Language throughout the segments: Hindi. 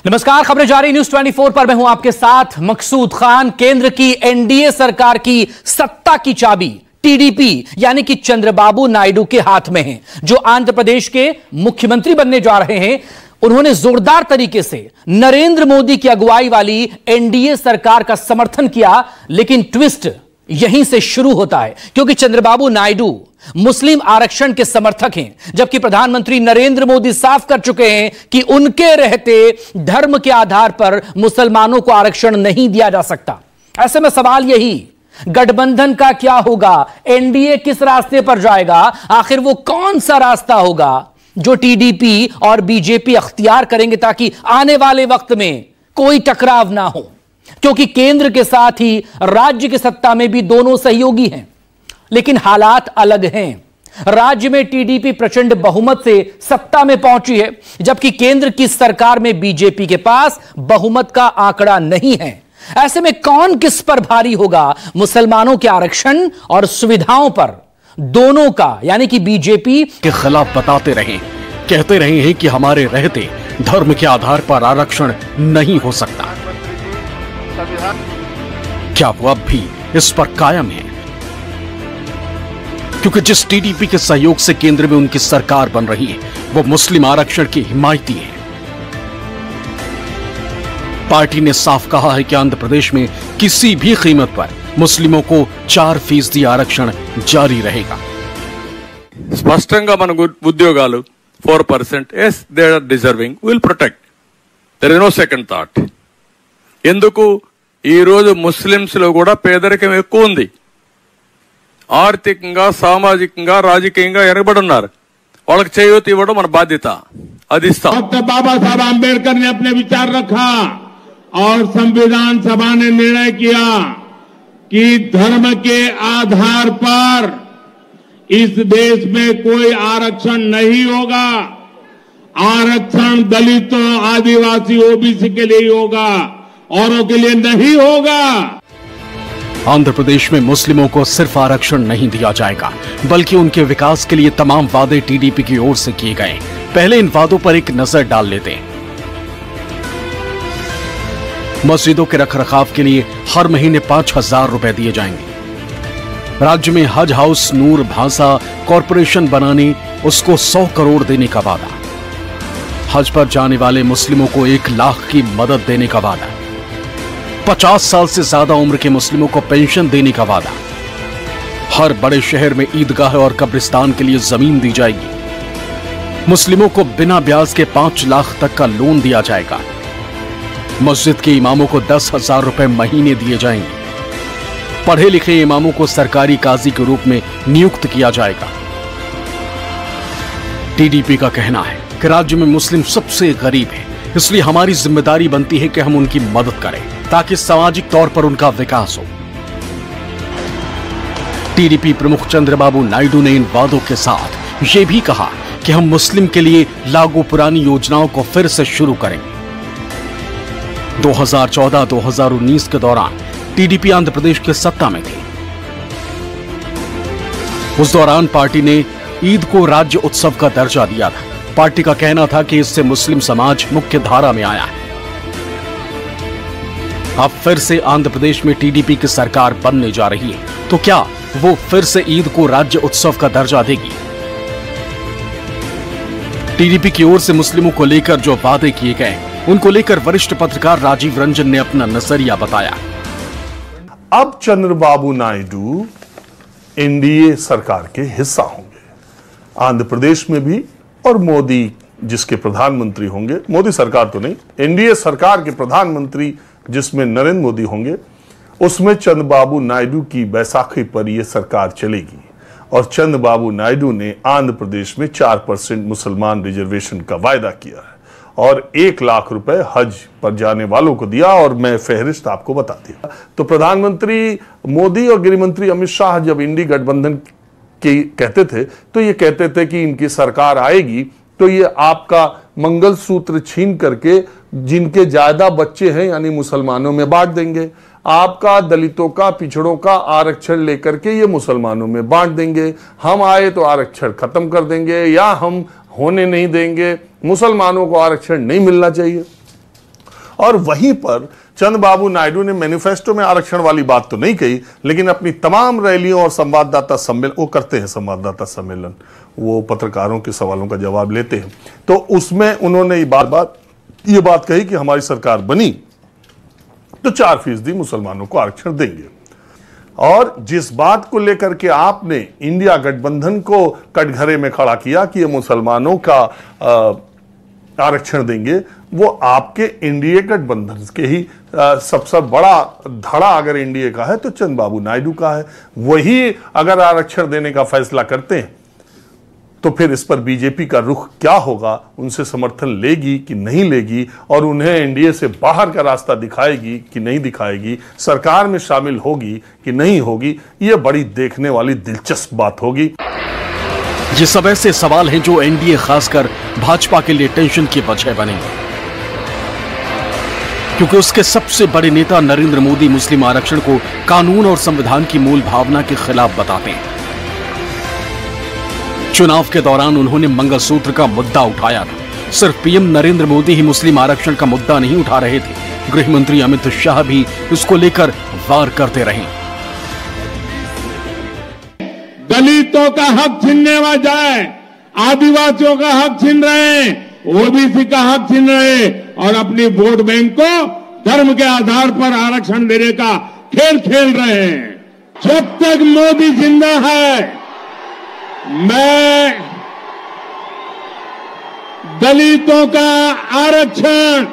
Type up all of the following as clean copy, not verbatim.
नमस्कार, खबरें जारी न्यूज 24 पर मैं हूं आपके साथ मकसूद खान। केंद्र की एनडीए सरकार की सत्ता की चाबी टीडीपी यानी कि चंद्रबाबू नायडू के हाथ में है, जो आंध्र प्रदेश के मुख्यमंत्री बनने जा रहे हैं। उन्होंने जोरदार तरीके से नरेंद्र मोदी की अगुवाई वाली एनडीए सरकार का समर्थन किया, लेकिन ट्विस्ट यहीं से शुरू होता है, क्योंकि चंद्रबाबू नायडू मुस्लिम आरक्षण के समर्थक हैं, जबकि प्रधानमंत्री नरेंद्र मोदी साफ कर चुके हैं कि उनके रहते धर्म के आधार पर मुसलमानों को आरक्षण नहीं दिया जा सकता। ऐसे में सवाल यही, गठबंधन का क्या होगा? एनडीए किस रास्ते पर जाएगा? आखिर वो कौन सा रास्ता होगा जो टीडीपी और बीजेपी अख्तियार करेंगे ताकि आने वाले वक्त में कोई टकराव ना हो? क्योंकि केंद्र के साथ ही राज्य की सत्ता में भी दोनों सहयोगी हैं, लेकिन हालात अलग हैं। राज्य में टीडीपी प्रचंड बहुमत से सत्ता में पहुंची है, जबकि केंद्र की सरकार में बीजेपी के पास बहुमत का आंकड़ा नहीं है। ऐसे में कौन किस पर भारी होगा? मुसलमानों के आरक्षण और सुविधाओं पर दोनों का, यानी कि बीजेपी के खिलाफ बताते रहे, कहते रहे हैं कि हमारे रहते धर्म के आधार पर आरक्षण नहीं हो सकता। क्या वो अब भी इस पर कायम है? क्योंकि जिस टीडीपी के सहयोग से केंद्र में उनकी सरकार बन रही है, वो मुस्लिम आरक्षण की हिमायती है। पार्टी ने साफ कहा है कि आंध्र प्रदेश में किसी भी कीमत पर मुस्लिमों को 4% आरक्षण जारी रहेगा। స్పష్టంగా మన ఉద్యోగాలు 4%, yes they are deserving, will protect, there is no second thought. ఎందుకు ఈ రోజు ముస్లిమ్స్ లో కూడా పేదరికం ఎక్కువ ఉంది, ఆర్థికంగా సామాజికంగా రాజకీయంగా ఎనబడి ఉన్నారు, వాళ్ళకి చేయూత ఇవ్వడం మన బాధ్యత, అది ఇస్తాం। डॉक्टर बाबा साहब आम्बेडकर ने अपने विचार रखा और संविधान सभा ने निर्णय किया कि धर्म के आधार पर इस देश में कोई आरक्षण नहीं होगा। आरक्षण दलितों, आदिवासी, ओबीसी के लिए ही होगा, औरों के लिए नहीं होगा। आंध्र प्रदेश में मुस्लिमों को सिर्फ आरक्षण नहीं दिया जाएगा, बल्कि उनके विकास के लिए तमाम वादे टीडीपी की ओर से किए गए। पहले इन वादों पर एक नजर डाल लेते हैं। मस्जिदों के रखरखाव के लिए हर महीने 5,000 रुपए दिए जाएंगे। राज्य में हज हाउस नूर भाषा कॉरपोरेशन बनाने, उसको 100 करोड़ देने का वादा। हज पर जाने वाले मुस्लिमों को 1 लाख की मदद देने का वादा। 50 साल से ज्यादा उम्र के मुस्लिमों को पेंशन देने का वादा। हर बड़े शहर में ईदगाह और कब्रिस्तान के लिए जमीन दी जाएगी। मुस्लिमों को बिना ब्याज के 5 लाख तक का लोन दिया जाएगा। मस्जिद के इमामों को 10,000 रुपए महीने दिए जाएंगे। पढ़े लिखे इमामों को सरकारी काजी के रूप में नियुक्त किया जाएगा। टीडीपी का कहना है कि राज्य में मुस्लिम सबसे गरीब है, इसलिए हमारी जिम्मेदारी बनती है कि हम उनकी मदद करें ताकि सामाजिक तौर पर उनका विकास हो। टीडीपी प्रमुख चंद्रबाबू नायडू ने इन वादों के साथ ये भी कहा कि हम मुस्लिम के लिए लागू पुरानी योजनाओं को फिर से शुरू करेंगे। 2014-2019 के दौरान टीडीपी आंध्र प्रदेश के सत्ता में थी। उस दौरान पार्टी ने ईद को राज्य उत्सव का दर्जा दिया था। पार्टी का कहना था कि इससे मुस्लिम समाज मुख्य धारा में आया है। अब फिर से आंध्र प्रदेश में टीडीपी की सरकार बनने जा रही है, तो क्या वो फिर से ईद को राज्य उत्सव का दर्जा देगी? टीडीपी की ओर से मुस्लिमों को लेकर जो वादे किए गए, उनको लेकर वरिष्ठ पत्रकार राजीव रंजन ने अपना नजरिया बताया। अब चंद्रबाबू नायडू एनडीए सरकार के हिस्सा होंगे आंध्र प्रदेश में भी, और मोदी जिसके प्रधानमंत्री होंगे, मोदी सरकार तो नहीं, एनडीए सरकार के प्रधानमंत्री जिसमें नरेंद्र मोदी होंगे, उसमें चंद्रबाबू नायडू की बैसाखी पर यह सरकार चलेगी। और चंद्रबाबू नायडू ने आंध्र प्रदेश में 4% मुसलमान रिजर्वेशन का वायदा किया है और 1 लाख रुपए हज पर जाने वालों को दिया, और मैं फहरिस्त आपको बता दिया। तो प्रधानमंत्री मोदी और गृहमंत्री अमित शाह जब इंडी गठबंधन के कहते थे, तो ये कहते थे कि इनकी सरकार आएगी तो ये आपका मंगलसूत्र छीन करके जिनके ज्यादा बच्चे हैं यानी मुसलमानों में बांट देंगे, आपका दलितों का, पिछड़ों का आरक्षण लेकर के ये मुसलमानों में बांट देंगे, हम आए तो आरक्षण खत्म कर देंगे या हम होने नहीं देंगे, मुसलमानों को आरक्षण नहीं मिलना चाहिए। और वहीं पर चंद्रबाबू नायडू ने मैनिफेस्टो में आरक्षण वाली बात तो नहीं कही, लेकिन अपनी तमाम रैलियों और संवाददाता सम्मेलन, वो करते हैं संवाददाता सम्मेलन, वो पत्रकारों के सवालों का जवाब लेते हैं, तो उसमें उन्होंने ये बात कही कि हमारी सरकार बनी तो 4% मुसलमानों को आरक्षण देंगे। और जिस बात को लेकर के आपने इंडिया गठबंधन को कटघरे में खड़ा किया कि ये मुसलमानों का आरक्षण देंगे, वो आपके एनडीए गठबंधन के ही सबसे बड़ा धड़ा अगर एनडीए का है तो चंद्रबाबू नायडू का है। वही अगर आरक्षण देने का फैसला करते हैं तो फिर इस पर बीजेपी का रुख क्या होगा, उनसे समर्थन लेगी कि नहीं लेगी, और उन्हें एनडीए से बाहर का रास्ता दिखाएगी कि नहीं दिखाएगी, सरकार में शामिल होगी कि नहीं होगी, यह बड़ी देखने वाली दिलचस्प बात होगी। ये सब ऐसे सवाल हैं जो एनडीए खासकर भाजपा के लिए टेंशन की वजह बनेंगे, क्योंकि उसके सबसे बड़े नेता नरेंद्र मोदी मुस्लिम आरक्षण को कानून और संविधान की मूल भावना के खिलाफ बताते हैं। चुनाव के दौरान उन्होंने मंगलसूत्र का मुद्दा उठाया था। सिर्फ पीएम नरेंद्र मोदी ही मुस्लिम आरक्षण का मुद्दा नहीं उठा रहे थे, गृह मंत्री अमित शाह भी इसको लेकर वार करते रहे। दलितों का हक छीनने वा जाए, आदिवासियों का हक छीन रहे, ओबीसी का हक छीन रहे, और अपनी वोट बैंक को धर्म के आधार पर आरक्षण देने का खेल खेल रहे हैं। जब तक मोदी जिंदा है, मैं दलितों का आरक्षण,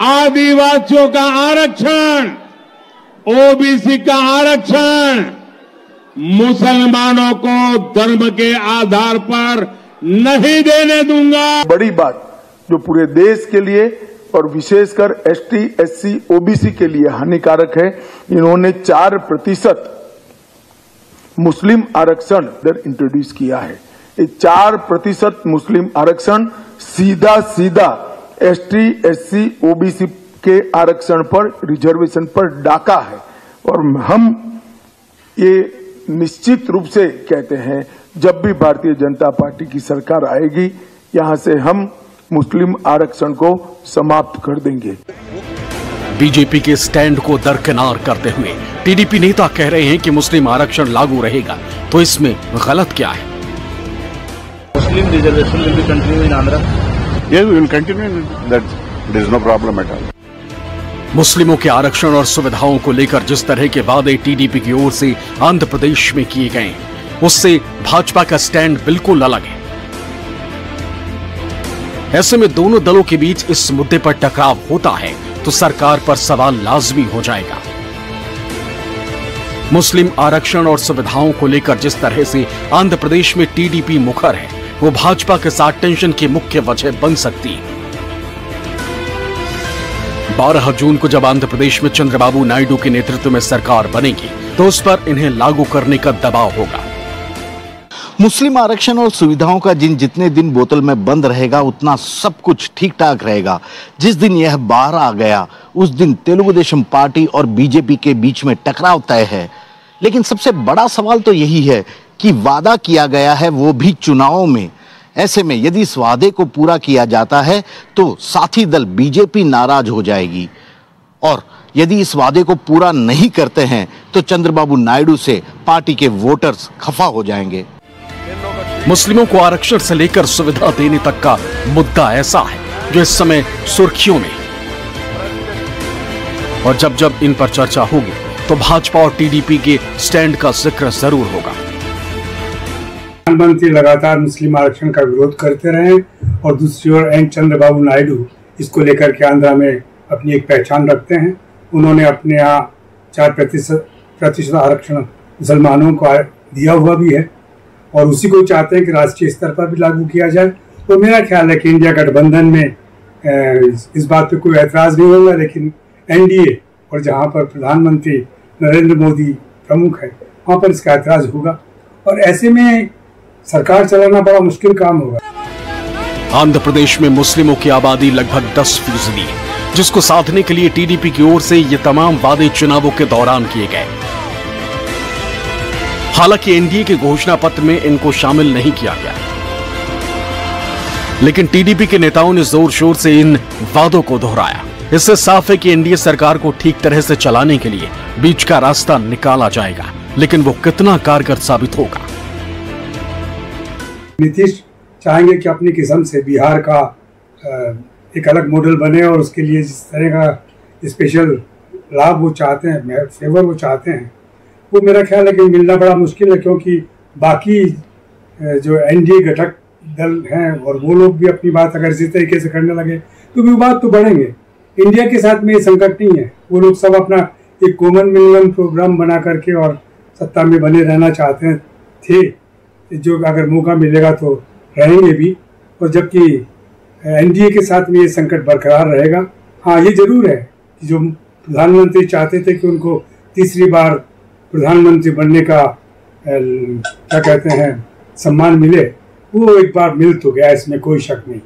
आदिवासियों का आरक्षण, ओबीसी का आरक्षण, मुसलमानों को धर्म के आधार पर नहीं देने दूंगा। बड़ी बात जो पूरे देश के लिए और विशेषकर एसटी, एससी, ओबीसी के लिए हानिकारक है, इन्होंने 4% मुस्लिम आरक्षण इंट्रोड्यूस किया है। ये 4% मुस्लिम आरक्षण सीधा एसटी, एससी, ओबीसी के आरक्षण पर, रिजर्वेशन पर डाका है। और हम ये निश्चित रूप से कहते हैं, जब भी भारतीय जनता पार्टी की सरकार आएगी, यहां से हम मुस्लिम आरक्षण को समाप्त कर देंगे। बीजेपी के स्टैंड को दरकिनार करते हुए टीडीपी नेता कह रहे हैं कि मुस्लिम आरक्षण लागू रहेगा, तो इसमें गलत क्या है? Muslim reservation will be continue in Andhra. Yes, we will continue. That there is no problem at all. मुस्लिमों के आरक्षण और सुविधाओं को लेकर जिस तरह के वादे टीडीपी की ओर से आंध्र प्रदेश में किए गए, उससे भाजपा का स्टैंड बिल्कुल अलग है। ऐसे में दोनों दलों के बीच इस मुद्दे पर टकराव होता है तो सरकार पर सवाल लाजमी हो जाएगा। मुस्लिम आरक्षण और सुविधाओं को लेकर जिस तरह से आंध्र प्रदेश में टीडीपी मुखर है, वो भाजपा के साथ टेंशन की मुख्य वजह बन सकती है। 12 जून को जब आंध्र प्रदेश में चंद्रबाबू नायडू के नेतृत्व में सरकार बनेगी, तो उस पर इन्हें लागू करने का दबाव होगा। मुस्लिम आरक्षण और सुविधाओं का जितने दिन बोतल में बंद रहेगा, उतना सब कुछ ठीक ठाक रहेगा। जिस दिन यह बाहर आ गया, उस दिन तेलुगु देशम पार्टी और बीजेपी के बीच में टकराव तय है। लेकिन सबसे बड़ा सवाल तो यही है कि वादा किया गया है, वो भी चुनावों में। ऐसे में यदि इस वादे को पूरा किया जाता है तो साथी दल बीजेपी नाराज हो जाएगी, और यदि इस वादे को पूरा नहीं करते हैं तो चंद्रबाबू नायडू से पार्टी के वोटर्स खफा हो जाएंगे। मुस्लिमों को आरक्षण से लेकर सुविधा देने तक का मुद्दा ऐसा है जो इस समय सुर्खियों में, और जब जब इन पर चर्चा होगी तो भाजपा और टीडीपी के स्टैंड का जिक्र जरूर होगा। प्रधानमंत्री लगातार मुस्लिम आरक्षण का विरोध करते रहे, और दूसरी ओर एन चंद्रबाबू नायडू इसको लेकर के आंध्रा में अपनी एक पहचान रखते हैं। उन्होंने अपने यहाँ 4% आरक्षण मुसलमानों को दिया हुआ भी है, और उसी को चाहते हैं कि राष्ट्रीय स्तर पर भी लागू किया जाए। तो मेरा ख्याल है कि इंडिया गठबंधन में इस बात पे कोई ऐतराज नहीं होगा, लेकिन एनडीए और जहाँ पर प्रधानमंत्री नरेंद्र मोदी प्रमुख है, वहाँ पर इसका ऐतराज होगा, और ऐसे में सरकार चलाना बड़ा मुश्किल काम होगा। आंध्र प्रदेश में मुस्लिमों की आबादी लगभग 10% है, जिसको साधने के लिए टीडीपी की ओर से ये तमाम वादे चुनावों के दौरान किए गए। हालांकि एनडीए के घोषणा पत्र में इनको शामिल नहीं किया गया। लेकिन टीडीपी के नेताओं ने जोर शोर से इन वादों को दोहराया। इससे साफ है कि एनडीए सरकार को ठीक तरह से चलाने के लिए बीच का रास्ता निकाला जाएगा, लेकिन वो कितना कारगर साबित होगा। नीतीश चाहेंगे कि अपनी किस्म से बिहार का एक अलग मॉडल बने और उसके लिए जिस तरह का स्पेशल लाभ वो चाहते हैं, फेवर वो चाहते हैं, वो मेरा ख्याल है कि मिलना बड़ा मुश्किल है, क्योंकि बाकी जो एनडीए घटक दल हैं और वो लोग भी अपनी बात अगर इसी तरीके से करने लगे तो विवाद तो बढ़ेंगे। इंडिया के साथ में ये संकट नहीं है, वो लोग सब अपना एक कॉमन मिनिमम प्रोग्राम बना करके और सत्ता में बने रहना चाहते थे, जो अगर मौका मिलेगा तो रहेंगे भी, और जबकि एनडीए के साथ में ये संकट बरकरार रहेगा। हाँ, ये जरूर है कि जो प्रधानमंत्री चाहते थे कि उनको तीसरी बार प्रधानमंत्री बनने का क्या कहते हैं सम्मान मिले, वो एक बार मिल तो गया, इसमें कोई शक नहीं।